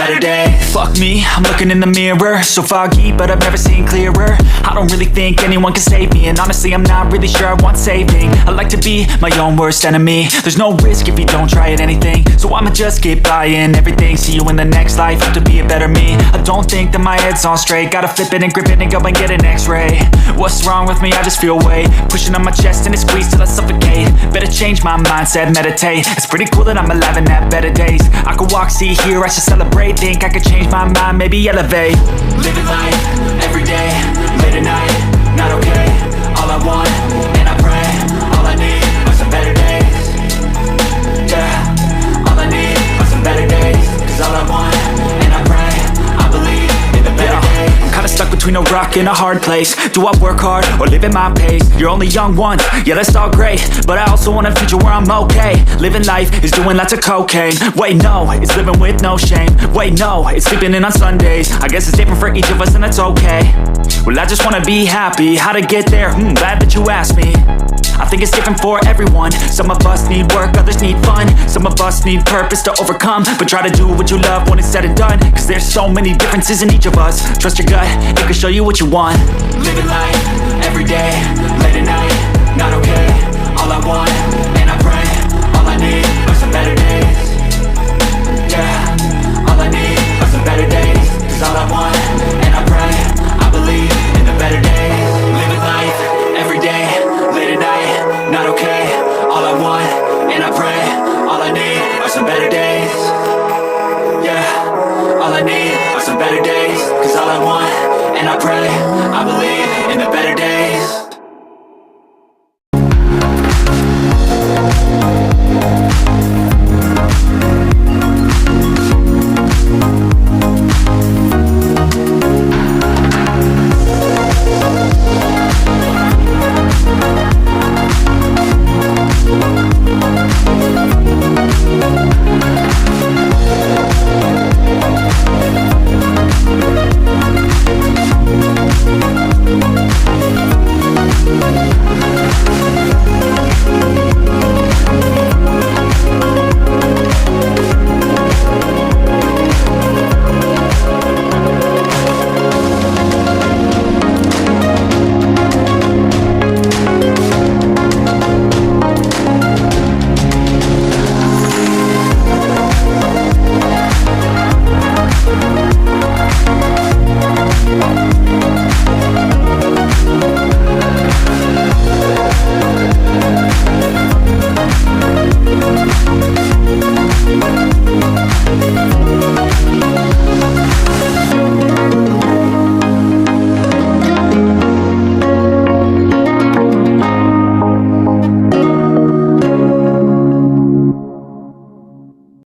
better days. Fuck me, I'm looking in the mirror, so foggy, but I've never seen clearer. I don't really think anyone can save me, and honestly I'm not really sure I want saving. I like to be my own worst enemy. There's no risk if you don't try at anything, so I'ma just keep buying everything. See you in the next life, have to be a better me. I don't think that my head's on straight, gotta flip it and grip it and go and get an x-ray. What's wrong with me? I just feel weight pushing on my chest and it squeezes till I suffocate. Better change my mindset, meditate. It's pretty cool that I'm alive and have better days. I could walk, see, hear, I should celebrate. Think I could change my mind, maybe elevate. Living life, everyday, late at night, not okay. All I want, and I pray, all I need are some better days. Yeah, all I need are some better days. Cause all I want, and I pray, I believe in the better days. I'm kinda stuck between a rock and a hard place. Do I work hard or live at my pace? You're only young once, yeah that's all great, but I also want a future where I'm okay. Living life is doing lots of cocaine. Wait no, it's living with no shame. Wait no, it's sleeping in on Sundays. I guess it's different for each of us and that's okay. Well I just wanna be happy, how to get there? Glad that you asked me. I think it's different for everyone. Some of us need work, others need fun. Some of us need purpose to overcome. But try to do what you love when it's said and done. Cause there's so many differences in each of us. Trust your gut, it can show you what you want. Living life, everyday, late at night, not okay. All I want, and I pray, all I need are some better days. Yeah, all I need are some better days. Cause all I want, and I pray, I believe in the better days. Living life, everyday, late at night, not okay. All I want, and I pray, all I need are some better days. Yeah, all I need are some better days. Cause all I want, and I pray, I believe in the better days.